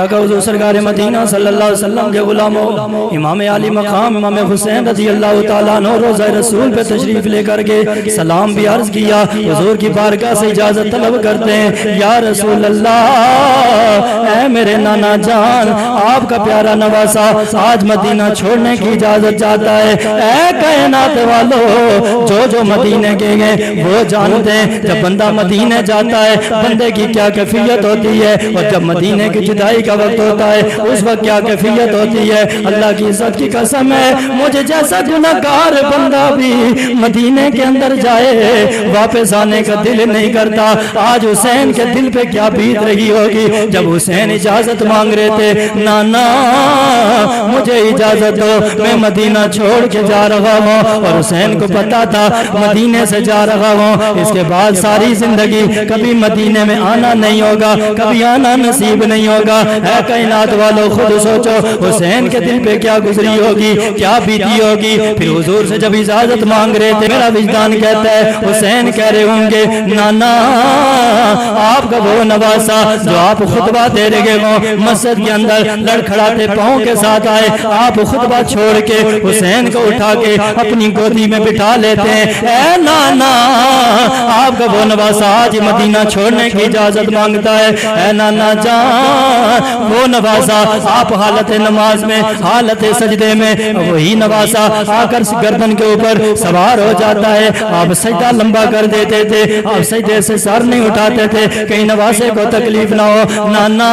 آقا حضور سرکار مدینہ صلی اللہ علیہ وسلم کے غلاموں امام علی مقام امام حسین رضی اللہ تعالیٰ عنہ روضہ رسول پہ تشریف لے کر کے سلام بھی عرض کیا، حضور کی بارگاہ سے اجازت طلب کرتے ہیں، یا رسول اللہ اے میرے نانا جان، آپ کا پیارا نواسا آج مدینہ چھوڑنے کی اجازت چاہتا ہے۔ اے کائنات والو، جو مدینہ کے گئے وہ جانتے ہیں جب بندہ مدینہ جاتا ہے بندے کی کیا کیفیت ہوتی ہے، اور جب مدینہ کی جدائی کا وقت ہوتا ہے اس وقت کیا کیفیت ہوتی ہے۔ اللہ کی عزت کی قسم ہے، مجھے جیسا گناہگار بندہ بھی مدینے کے اندر جائے واپس آنے کا دل نہیں کرتا۔ آج حسین کے دل پہ کیا بیت رہی ہوگی جب حسین اجازت مانگ رہے تھے، نانا مجھے اجازت دو، میں مدینہ چھوڑ کے جا رہا ہوں، اور حسین کو پتا تھا مدینے سے جا رہا ہوں، اس کے بعد ساری زندگی کبھی مدینے میں آنا نہیں ہوگا، کبھی آنا نصیب نہیں ہوگا۔ اے کائنات والو خود سوچو حسین کے دل پہ کیا گزری ہوگی، کیا بیتی ہوگی۔ پھر حضور سے جب اجازت مانگ رہے تھے، میرا وجدان کہتا ہے حسین کہہ رہے ہوں گے، نانا آپ کا وہ نواسا جو آپ خطبہ دے رہے ہوں مسجد کے اندر لڑکھڑاتے پاؤں کے ساتھ آئے، آپ خطبہ چھوڑ کے حسین کو اٹھا کے اپنی گودی میں بٹھا لیتے ہیں۔ اے نانا آپ کا وہ نواسا آج مدینہ چھوڑنے کی اجازت مانگتا ہے۔ اے نانا جان، وہ نواسا آپ حالت نماز میں حالت سجدے میں وہی نواسا آ کر گردن کے اوپر سوار ہو جاتا ہے، آپ سجدہ لمبا کر دیتے تھے، آپ سجدے سے سر نہیں اٹھاتے تھے کہیں نواسے کو تکلیف نہ ہو۔ نانا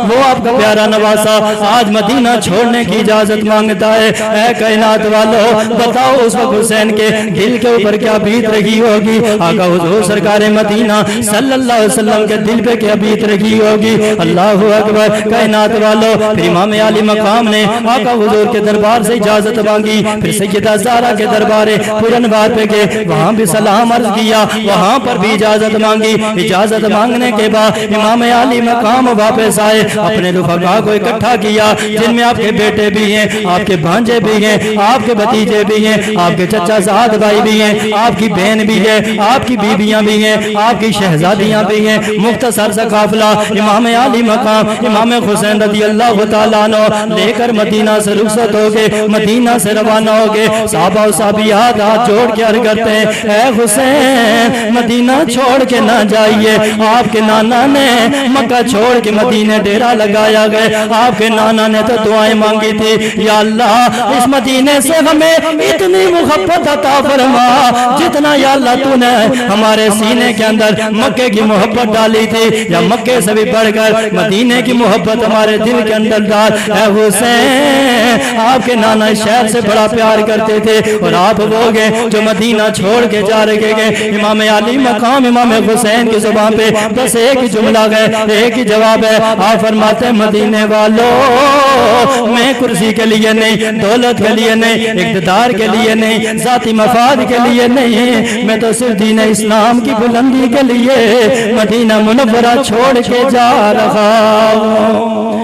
وہ آپ کا پیارا نواسا آج مدینہ چھوڑنے کی اجازت مانگتا ہے۔ اے کائنات والو بتاؤ اس وقت حسین کے دل کے اوپر کیا بیت رہی ہوگی، آقا حضور سرکار مدینہ صلی اللہ علیہ وسلم کے دل پہ کیا بیت رہی ہوگی۔ اللہ اکبر۔ کائنات والو پھر امام علی مقام نے آقا حضور کے دربار سے اجازت مانگی، پھر سیدہ زہرا کے دربار پورنوار پہ گئے، وہاں بھی سلام عرض کیا، وہاں پر بھی اجازت مانگی۔ اجازت مانگنے کے بعد امام علی مقام واپس آئے، اپنے رفقا کو اکٹھا کیا جن میں آپ کے بیٹے بھی ہیں، آپ کے بھانجے بھی ہیں، آپ کے بھتیجے بھی ہیں، آپ کے چچا زاد بھائی بھی ہیں، آپ کی بہن بھی ہے، آپ کی بیویاں بھی ہیں، آپ کی شہزادیاں بھی ہیں۔ مختصر سا قافلہ امام علی مقام امام حسین رضی اللہ تعالیٰ عنہ لے کر مدینہ سے رخصت ہو گئے، مدینہ سے روانہ ہو گئے۔ صحابہ و صحابیات ہاتھ جوڑ کے عرض کرتے ہیں، اے حسین مدینہ چھوڑ کے نہ جائیے، آپ کے نانا نے مکہ چھوڑ کے مدینہ ڈیرا لگایا گئے، آپ کے نانا نے تو دعائیں مانگی تھی، یا اللہ اس مدینے سے ہمیں اتنی محبت عطا فرما جتنا یا اللہ تو نے ہمارے سینے کے اندر مکے کی محبت ڈالی تھی، یا مکے سے بھی بڑھ کر مدینے کی محبت ہمارے دل کے اندر ڈال۔ اے حسین آپ کے نانا شہر سے بڑا پیار کرتے تھے، اور آپ وہ گئے جو مدینہ چھوڑ کے جا رہے گئے۔ امام علی مقام امام حسین کی زبان پہ بس ایک ہی جملہ ہے، ایک ہی جواب ہے، آپ فرماتے مدینے والو میں کرسی کے لیے نہیں، دولت کے لیے نہیں، اقتدار کے لیے نہیں، ذاتی مفاد کے لیے نہیں، میں تو صرف دین اسلام کی بلندی کے لیے مدینہ منورہ چھوڑ کے جا رہا ہوں۔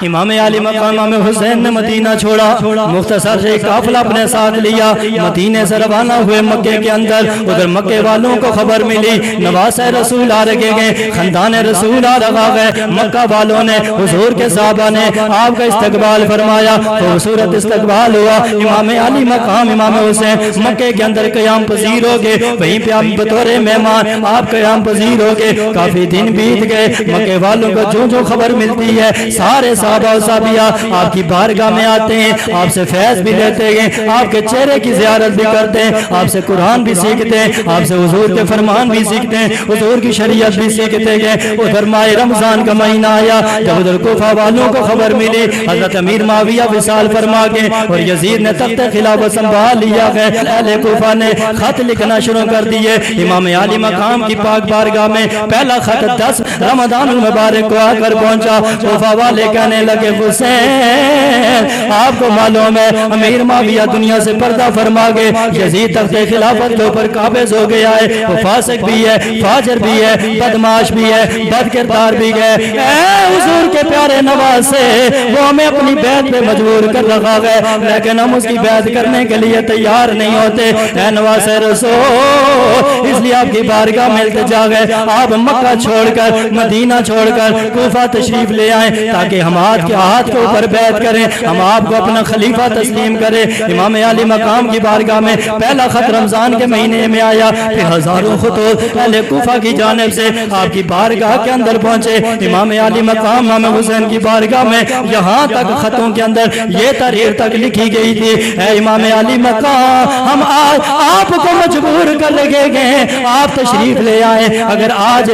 امام علی مقام امام حسین نے مدینہ چھوڑا، مختصر سے قافلہ اپنے ساتھ لیا، مدینے سے روانہ ہوئے مکے کے اندر۔ ادھر مکے والوں کو خبر ملی نواسہ رسول آ رہے گئے، خاندان رسول آ رہا ہے۔ مکہ والوں نے حضور کے صحابہ نے آپ کا استقبال فرمایا، خوبصورت استقبال ہوا۔ امام علی مقام امام حسین مکے کے اندر قیام پذیر ہو گئے، وہیں پہ آپ بطور مہمان آپ قیام پذیر ہو گئے۔ کافی دن بیت گئے، مکے والوں کو جو خبر ملتی ہے سارے صحابہ و صحابیات آپ کی بارگاہ میں آتے ہیں، آپ سے فیض بھی لیتے ہیں، آپ کے چہرے کی زیارت بھی کرتے ہیں، آپ سے قرآن بھی سیکھتے ہیں، آپ سے حضور کے فرمان بھی سیکھتے ہیں، حضور کی شریعت بھی سیکھتے ہیں۔ ادھر ماہ رمضان کا مہینہ آیا، جب ادھر کوفہ والوں کو خبر ملی حضرت امیر معاویہ وصال فرما گئے اور یزید نے تخت خلافت سنبھال لیا ہے، اہل کوفہ نے خط لکھنا شروع کر دیے امام علی مقام کی پاک بارگاہ میں۔ پہلا خط 10 رمضان المبارک کو آ کر پہنچا، کوفہ والے کہنے لگے حسین آپ کو معلوم ہے امیر معاویہ دنیا سے پردہ فرما گئے، یزید تخت خلافت کے اوپر قابض ہو گیا ہے، وہ فاسق بھی ہے، فاجر بھی ہے، بدماش بھی ہے، بد کردار بھی ہے۔ اے حضور کے پیارے نواز سے وہ ہمیں اپنی بیعت پہ مجبور کر رکھا ہے، لیکن ہم اس کی بیعت کرنے کے لیے تیار نہیں ہوتے۔ اے نواز رسول، اس لیے آپ کی بارگاہ میں التجا ہے، آپ مکہ چھوڑ کر، مدینہ چھوڑ کر کوفہ تشریف لے آئیں تاکہ ہم ہاتھ کے اوپر بیعت کریں، ہم آپ کو اپنا خلیفہ تسلیم کریں۔ امام عالی مقام کی بارگاہ میں پہلا خط رمضان کے مہینے میں آیا، پھر ہزاروں خطوط اہل کوفہ کی جانب سے آپ کی بارگاہ کے اندر پہنچے۔ امام عالی مقام امام حسین کی بارگاہ میں یہاں تک خطوں کے اندر یہ تحریر تک لکھی گئی تھی، اے امام عالی مقام، ہم آج آپ کو مجبور کر لگے گئے، آپ تشریف لے آئے، اگر آج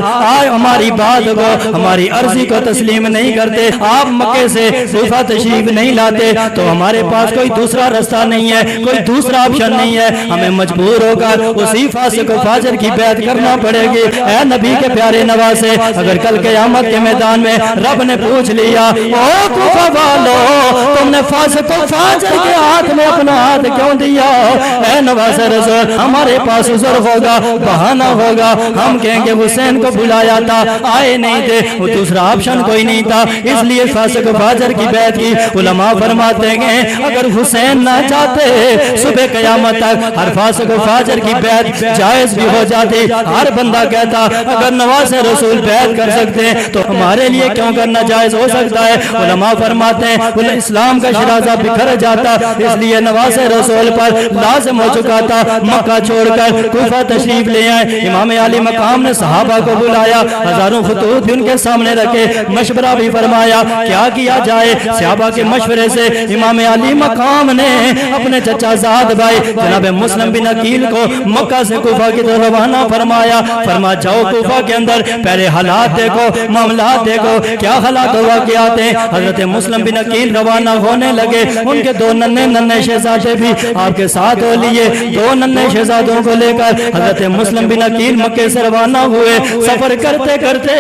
ہماری بات کو، ہماری عرضی کو تسلیم نہیں کرتے، آپ مکے سے کوفہ تشریف نہیں لاتے، تو ہمارے پاس کوئی دوسرا رستہ نہیں ہے، کوئی دوسرا آپشن نہیں ہے، ہمیں مجبور ہو کر اسی فاسق و فاجر کی بیعت کرنا پڑے گی۔ اے نبی کے پیارے نواسے، اگر کل قیامت کے میدان میں رب نے پوچھ لیا، او کوفہ والو، تم نے فاسق و فاجر کے ہاتھ میں اپنا ہاتھ کیوں دیا؟ اے نواز رسول، ہمارے پاس عذر ہوگا، بہانہ ہوگا، ہم کہیں گے حسین کو بلایا تھا، آئے نہیں تھے، وہ دوسرا آپشن کوئی نہیں تھا، اس لیے فاسق و فاجر کی بیعت کی۔ علماء فرماتے ہیں اگر حسین نہ چاہتے صبح قیامت تک ہر فاسق و فاجر کی بیعت جائز بھی ہو جاتی، ہر بندہ کہتا اگر نواز رسول بیعت کر سکتے ہیں تو ہمارے لیے کیوں کرنا جائز ہو سکتا ہے؟ علماء فرماتے ہیں اسلام کا شرازہ بکھر جاتا، اس لیے نواز رسول پر لازم ہو چکا تھا مکہ چھوڑ کر کوفہ تشریف لے آئے۔ امام عالی مقام نے صحابہ کو بلایا، ہزاروں خطوط بھی ان کے سامنے رکھے، مشورہ بھی فرمایا کیا کیا جائے۔ صحابہ کے مشورے سے امام عالی مقام نے اپنے چچا زاد بھائی جناب مسلم بن عقیل کو مکہ سے کوفہ کی طرف روانہ فرمایا، فرما جاؤ کوفہ کے اندر پہلے حالات دیکھو، معاملات دیکھو، کیا حالات ہوا کیا آتے ہیں۔ حضرت مسلم بن عقیل روانہ ہونے لگے، ان کے دو ننھے شہزادے بھی آپ کے ساتھ ہو لیے، دو ننھے شہزادوں کو لے کر حضرت مسلم بن عقیل مکے سے روانہ ہوئے۔ سفر کرتے کرتے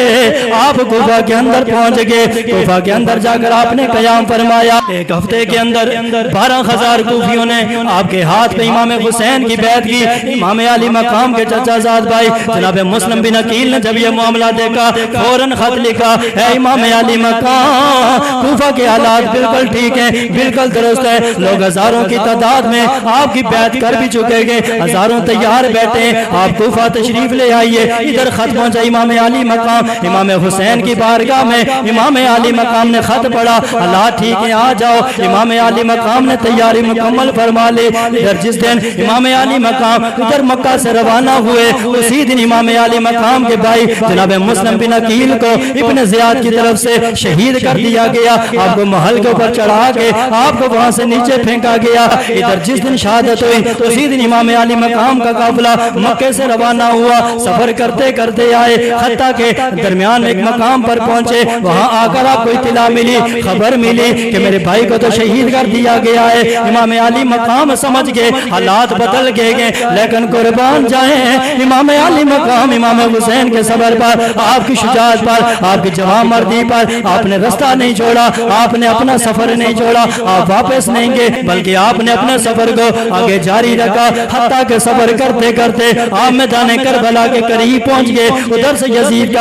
آپ کوفہ کے اندر پہنچ گئے، کوفہ کے اندر جا کر آپ نے قیام فرمایا۔ ایک ہفتے کے اندر 12,000 کوفیوں نے آپ کے ہاتھ پہ امام حسین کی بیعت کی۔ امام عالی مقام کے چچا زاد بھائی جناب مسلم بن عقیل نے جب یہ معاملہ دیکھا فوراً خط لکھا، اے امام عالی مقام، کوفہ کے حالات بالکل ٹھیک ہیں، بالکل درست ہے، لوگ ہزاروں کی تعداد میں آپ کی بیعت کر بھی چکے گئے، ہزاروں تیار بیٹھے ہیں، آپ کوفہ تشریف لے آئیے۔ ادھر خط پہنچا امام عالی مقام امام حسین کی بارگاہ میں، امام عالی مقام نے خط پڑھا، حالات ٹھیک ہیں آ جاؤ۔ امام عالی مقام نے تیاری مکمل فرما لی۔ ادھر جس دن امام عالی مقام ادھر مکہ سے روانہ ہوئے، اسی دن امام عالی مقام کے بھائی جناب مسلم بن عقیل کو ابن زیاد کی طرف سے شہید کر دیا گیا، آپ کو محل کے اوپر چڑھا کے آپ کو وہاں سے نیچے پھینکا گیا۔ ادھر جس دن شہادت ہوئی اسی دن امام عالی مقام کا قافلہ مکے سے روانہ ہوا، سفر کرتے کرتے آئے، حتیٰ کہ درمیان ایک مقام پر پہنچے، وہاں آ کر آپ کو اطلاع ملی، خبر ملی کہ میرے بھائی کو تو شہید کر دیا گیا ہے۔ امام عالی مقام سمجھ گئے حالات بدل گئے لیکن قربان جائیں امام عالی مقام امام حسین کے صبر پر، آپ کی شجاعت پر، آپ کی جوان مردی پر آپ نے رستہ نہیں چھوڑا، آپ نے اپنا سفر نہیں چھوڑا، آپ واپس نہیں گئے بلکہ آپ نے اپنے سفر کو آگے جاری رکھا، حتیٰ کہ سفر کرتے کرتے آپ میدان کربلا کے قریب پہنچ گئے۔ ادھر سے یزید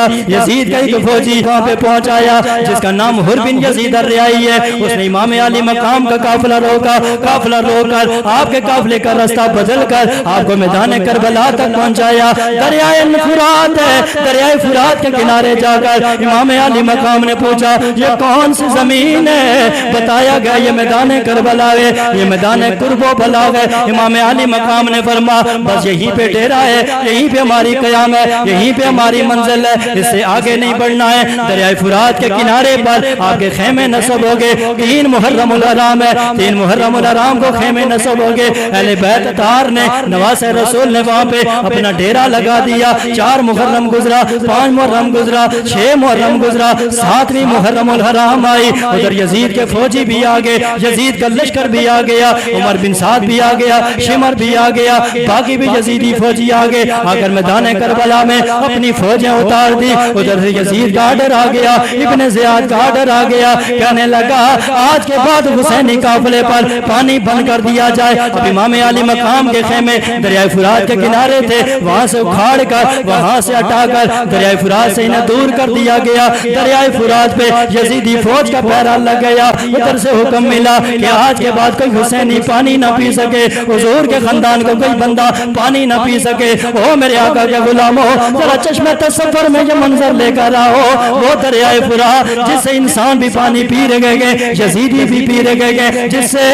کا ایک فوجی وہاں پہ پہنچ آیا جس کا نام حر بن یزید الریائی ہے، اس نے امام عالی مقام کا قافلہ روکا، قافلہ روک کر آپ کے قافلے کا راستہ بدل کر آپ کو میدان کربلا تک پہنچایا۔ دریائے فرات ہے، دریائے فرات کے کنارے جا کر امام عالی مقام نے پوچھا یہ کون سی زمین ہے؟ بتایا گیا یہ میدان کربلا ہے، یہ میدان قرب و بلاغ ہے۔ امام عالی مقام نے فرما بس یہیں پہ ڈیرا ہے، یہیں پہ ہماری قیام ہے، یہیں پہ ہماری منزل ہے، اس سے آگے نہیں بڑھنا ہے۔ دریائے فرات کے کنارے پر آپ کے خیمے نصب ہو گئے، 3 محرم الحرام ہے، 3 محرم الحرام کو خیمے نصب ہو گئے۔ اہل بیت اطہار نے نواز رسول نے وہاں پہ اپنا ڈیرا لگا دیا۔ 4 محرم گزرا، 5 محرم گزرا، 6 محرم گزرا، 7ویں محرم الحرام آئی، ادھر یزید کے فوجی بھی آ گئے، یزید کا لشکر بھی آ گیا، عمر بن سعد بھی آ گیا، شمر بھی آ گیا، باقی بھی یزیدی فوجی آ گئے۔ آ کر میدان کربلا میں اپنی فوجیں اتار دی۔ ادھر سے یزید کا آرڈر آ گیا، ابن زیاد کا آرڈر آ گیا، کہنے لگا آج کے بعد حسینی قافلے پر پانی بند کر دیا جائے۔ اب امام عالی مقام کے خیمے دریائے فرات کے کنارے تھے، وہاں سے اکھاڑ کر، وہاں سے ہٹا کر دریائے فرات سے انہیں دور کر دیا گیا۔ دریائے فرات بات پہ یزیدی فوج کا پہرا لگ گیا. ادھر سے حکم ملا کہ آج کے بعد کوئی حسینی پانی نہ پی سکے, حضور کے خاندان کو کوئی بندہ پانی نہ پی سکے. او میرے آقا کے غلاموں, ذرا چشمہ تصور میں یہ منظر لے کر آؤ. وہ دریائے فرات جس سے انسان بھی پانی پی رہے گئے, یزیدی بھی پی رہے گئے, جس سے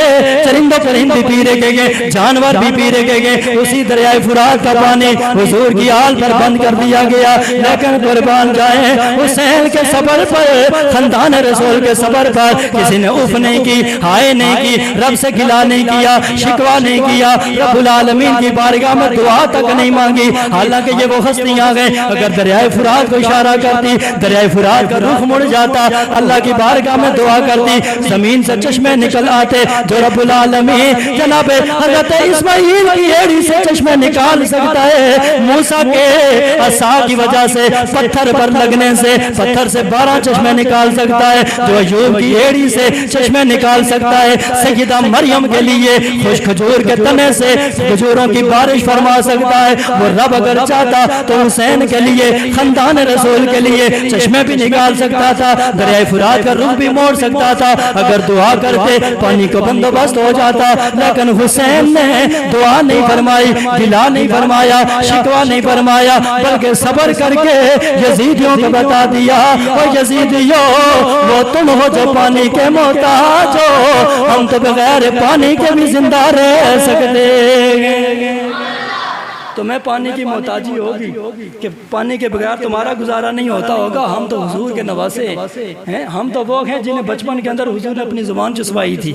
چرندہ پرند بھی پی رہے گئے, جانور بھی پی رہے گئے, اسی دریائے فرات کا پانی حضور کی آل پر بند کر دیا گیا. لیکن قربان جائیں, حسین کے صبر پر, خاندان رسول کے صبر پر کسی نے اف نہیں کی, ہائے نہیں کی, رب سے گلا نہیں کیا, شکوہ نہیں کیا, رب العالمین کی بارگاہ میں دعا تک نہیں مانگی. حالانکہ یہ وہ ہستی آ گئے, اگر دریائے فرات کو اشارہ کرتی, دریائے فرات کا رخ مڑ جاتا, اللہ کی بارگاہ میں دعا کرتی, زمین سے چشمے نکل آتے جو رب العالمین جناب حضرت اسماعیل کی ایڑی سے چشمے نکال سکتا ہے. موسیٰ کے عصا کی وجہ سے پتھر پر لگنے سے پتھر سے 12 چشمے نکال سکتا ہے, جو ایوب کی ایڑی سے چشمے نکال سکتا ہے. سیدہ مریم کے لیے خوش کھجور کے تنے سے کھجوروں کی بارش فرما سکتا ہے. وہ رب اگر چاہتا تو حسین کے لیے, خاندان رسول کے لیے چشمے بھی نکال سکتا تھا, دریائے فرات کا رخ بھی موڑ سکتا تھا. اگر دعا کرتے پانی کو بندوبست ہو جاتا. لیکن حسین نے دعا نہیں فرمائی, گلا نہیں فرمایا, شکوہ نہیں فرمایا, بلکہ صبر کر کے یزیدیوں کو بتا دیا, اور یزیدیوں وہ تم ہو جو پانی کے محتاج ہو, ہم تو بغیر پانی کے بھی زندہ رہ سکتے. تمہیں پانی کی محتاجی ہوگی کہ پانی کے بغیر تمہارا گزارا نہیں ہوتا ہوگا. ہم تو حضور کے نواسے ہیں, ہم تو وہ ہیں جنہیں بچپن کے اندر حضور نے اپنی زبان چسوائی تھی.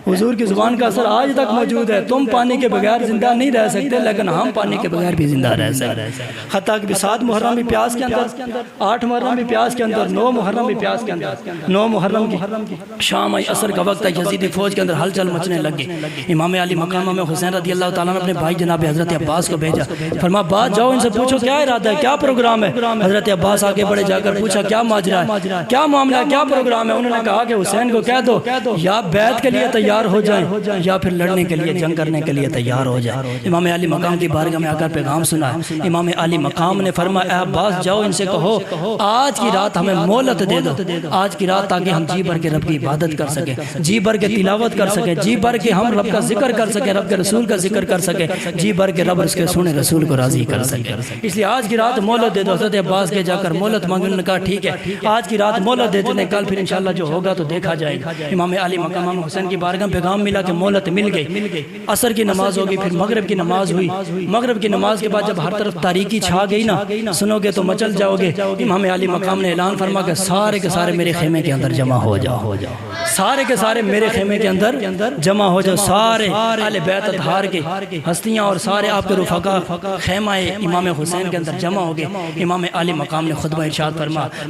حضور کی زبان کا اثر آج تک موجود ہے. تم پانی کے بغیر زندہ نہیں رہ سکتے, لیکن ہم پانی کے بغیر بھی زندہ رہ سکتے. حتیٰ کہ 7 محرم بھی پیاس کے اندر, 8 محرم بھی پیاس کے اندر, 9 محرم بھی پیاس کے اندر. 9 محرم کی شام آئی, عصر کا وقت ہے, یزیدی فوج کے اندر ہلچل مچنے لگی. امام علی مقام میں حسین رضی اللہ تعالیٰ نے اپنے بھائی جناب حضرت عباس کو بھیجا, فرما بات جاؤ ان سے پوچھو کیا ارادہ ہے, کیا پروگرام ہے. حضرت عباس آگے بڑے جا کر پوچھا کیا ماجرا ہے, کیا معاملہ ہے, کیا پروگرام ہے. انہوں نے کہا کہ حسین کو کہہ دو یا بیعت کے لیے تیار ہو جائیں یا پھر لڑنے کے لیے, جنگ کرنے کے لیے تیار ہو جائیں. امام علی مقام کی بارگاہ میں آ کر پیغام سنا. امام علی مقام نے فرمایا اے عباس جاؤ ان سے کہو آج کی رات ہمیں مہلت دے دو, آج کی رات تاکہ ہم جی بھر کے رب کی عبادت کر سکیں, جی بھر کے تلاوت کر سکیں, جی بھر کے ہم رب کا ذکر کر سکیں, رب کے رسول کا ذکر کر سکیں, جی بھر کے رب اس کے سونے رسول کو راضی کر سکے. اس لیے آج کی رات مہلت دے دو. حضرت عباس کے جا کر مہلت مانگی. انہوں نے کہا ٹھیک ہے آج کی رات مہلت دے دیتے, کل پھر انشاءاللہ جو ہوگا تو دیکھا جائے گا. امام علی مقام حسین کی بارگاہ پیغام ملا کہ مہلت مل گئی. عصر کی نماز ہوگی, پھر مغرب کی نماز ہوئی. مغرب کی نماز کے بعد جب ہر طرف تاریکی چھا گئی نا, سنو گے تو مچل جاؤ گے. امام علی مقام نے اعلان فرما کہ سارے کے سارے میرے خیمے کے اندر جمع ہو جاؤ, سارے کے سارے میرے خیمے کے اندر جمع ہو جاؤ. سارے اہل بیت اطہار کے ہستیاں اور سارے آپ کے رفقا خیمہ امام حسین کے اندر جمع ہو گئے. امام علی مقام نے خطبہ ارشاد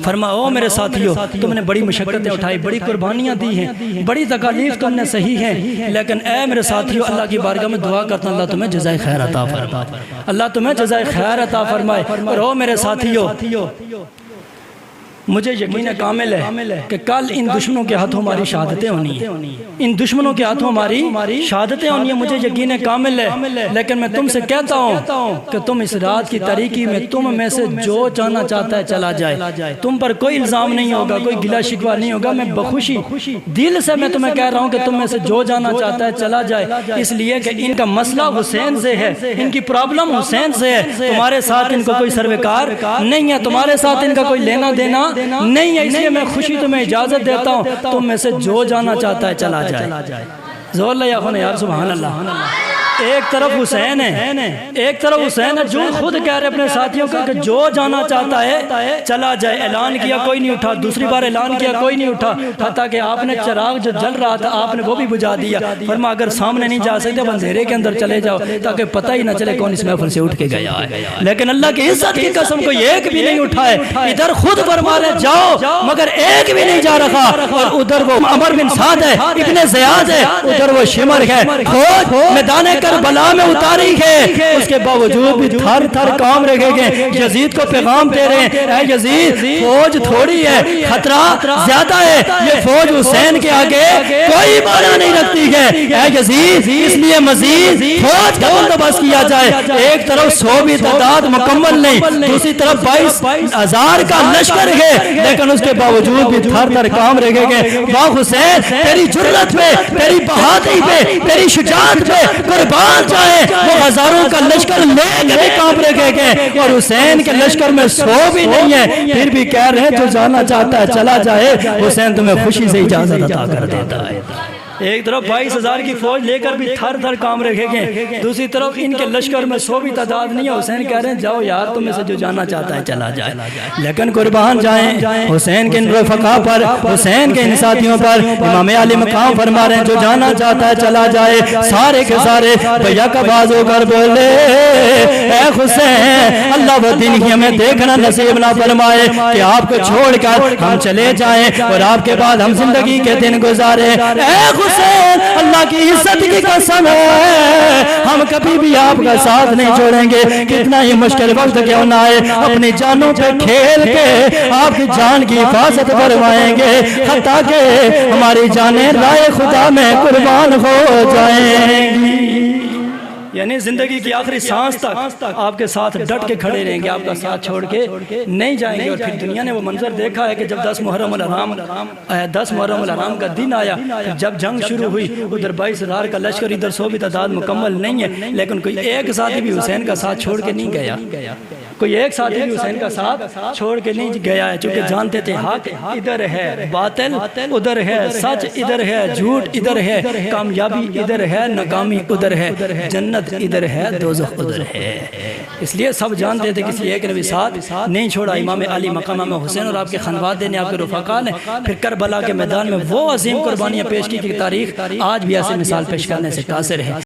فرما او میرے ساتھیو, تم نے بڑی مشقتیں اٹھائی, بڑی قربانیاں دی ہیں, بڑی تکالیف تم نے سہی ہیں, لیکن اے میرے ساتھیو اللہ کی بارگاہ میں دعا کرتا ہوں اللہ تمہیں جزائے خیر عطا فرمائے, اللہ تمہیں جزائے خیر عطا فرمائے. اور او میرے ساتھیو مجھے یقین کامل ہے کہ کل ان دشمنوں کے ہاتھوں ہماری شہادتیں ہونی ہیں, ان دشمنوں کے ہاتھوں ہماری شہادتیں ہونی ہیں, مجھے یقین کامل ہے. لیکن میں تم سے کہتا ہوں کہ تم اس رات کی تاریکی میں تم میں سے جو چاہنا چاہتا ہے چلا جائے. تم پر کوئی الزام نہیں ہوگا, کوئی گلہ شکوہ نہیں ہوگا. میں بخوشی دل سے میں تمہیں کہہ رہا ہوں کہ تم میں سے جو جانا چاہتا ہے چلا جائے, اس لیے کہ ان کا مسئلہ حسین سے ہے, ان کی پرابلم حسین سے ہے. تمہارے ساتھ ان کو کوئی سروکار نہیں ہے, تمہارے ساتھ ان کا کوئی لینا دینا نہیں ہے. اس لیے میں خوشی تمہیں اجازت دیتا ہوں, تم میں سے جو جانا چاہتا ہے چلا جائے. زور لے یا سبحان اللہ. ایک طرف حسین ہے, ایک طرف حسین ہے جو خود کہہ رہے اپنے ساتھیوں کو کہ جو جانا چاہتا ہے چلا جائے. اعلان کیا کوئی نہیں اٹھا, دوسری بار اعلان کیا کوئی نہیں اٹھا, حتیٰ کہ آپ نے چراغ جو جل رہا تھا آپ نے وہ بھی بجھا دیا. فرما اگر سامنے نہیں جا سکتے اندھیرے کے اندر چلے جاؤ تاکہ پتہ ہی نہ چلے کون اس محفل سے اٹھ کے گیا ہے. لیکن اللہ کی عزت کی قسم کوئی ایک بھی نہیں اٹھا ہے. ادھر خود فرما رہے جاؤ, مگر ایک بھی نہیں جا رہا. اور ادھر وہ عمر بن سعد ہے, ابن زیاد ہے, ادھر وہ شمر ہے. فوج میدان کربلا میں اتاری ہے، اس کے باوجود بھی تھر تھر کام رکھے گئے، یزید کو پیغام دے رہے ہیں، اے یزید فوج تھوڑی ہے، خطرہ زیادہ ہے، یہ فوج حسین کے آگے کوئی معنی نہیں رکھتی ہے، اے یزید اس لیے مزید فوج کا بندوبست کیا جائے۔ ایک طرف 100 بھی تعداد مکمل نہیں، دوسری طرف 22,000 کا لشکر ہے، لیکن اس کے باوجود بھی تھر تھر کام رکھے گئے۔ واہ حسین، تیری جرت پہ، تیری بہادری پہ، تیری شجاعت پہ قربان جائے، وہ ہزاروں کا لشکر لے کے بھی کام رکھے گئے، اور حسین کے لشکر میں 100 بھی نہیں ہے، پھر بھی کہہ رہے ہیں جو جانا چاہتا ہے چلا جائے، حسین تمہیں خوشی سے اجازت عطا کر دیتا ہے۔ ایک طرف 22,000 کی فوج لے کر بھی تھر تھر کام رکھے گئے، دوسری طرف ان کے لشکر میں 100 بھی تعداد نہیں ہے، حسین کہہ رہے ہیں جاؤ یار تم میں سے جو جانا چاہتا ہے چلا جائے، لیکن قربان جائیں حسین کے ان رفقا پر، حسین کے ان ساتھیوں پر۔ امام علی مقام فرما رہے ہیں جو جانا چاہتا ہے چلا جائے، سارے کے سارے بھیا کا باز ہو کر بولے اے حسین اللہ وہ دن ہی ہمیں دیکھنا نصیب نہ فرمائے کہ آپ کو چھوڑ کر ہم چلے جائیں اور آپ کے بعد ہم زندگی کے دن گزارے۔ اے حسین اللہ کی عزت کی قسم ہے ہم کبھی بھی آپ کا ساتھ نہیں چھوڑیں گے، کتنا ہی مشکل وقت کیوں نہ آئے، اپنی جانوں پہ کھیل کے آپ کی جان کی حفاظت فرمائیں گے، حتیٰ کہ ہماری جانیں رائے خدا میں قربان ہو جائیں گی۔ یعنی زندگی کی آخری سانس تک آپ کے ساتھ ڈٹ کے کھڑے رہیں گے، آپ کا ساتھ چھوڑ کے نہیں جائیں گے۔ اور پھر دنیا نے وہ منظر دیکھا ہے کہ جب 10 محرم الحرام کا دن آیا، جب جنگ شروع ہوئی، ادھر 22,000 کا لشکر، ادھر 100 بھی تعداد مکمل نہیں ہے، لیکن کوئی ایک ساتھی بھی حسین کا ساتھ چھوڑ کے نہیں گیا، کوئی ایک ساتھی بھی حسین کا ساتھ چھوڑ کے نہیں گیا ہے، چونکہ جانتے تھے حق ادھر ہے، باطل ادھر ہے، سچ ادھر ہے، جھوٹ ادھر ہے، کامیابی ادھر ہے، ناکامی ادھر ہے، جنت ادھر ہے، دوزخ ادھر ہے۔ اس لیے سب جانتے تھے کسی ایک نے بھی ساتھ نہیں چھوڑا۔ امام علی مقام امام حسین اور آپ کے خانوادے نے، آپ کے رفقا نے پھر کربلا کے میدان میں وہ عظیم قربانیاں پیش کی کہ تاریخ آج بھی ایسی مثال پیش کرنے سے قاصر ہے۔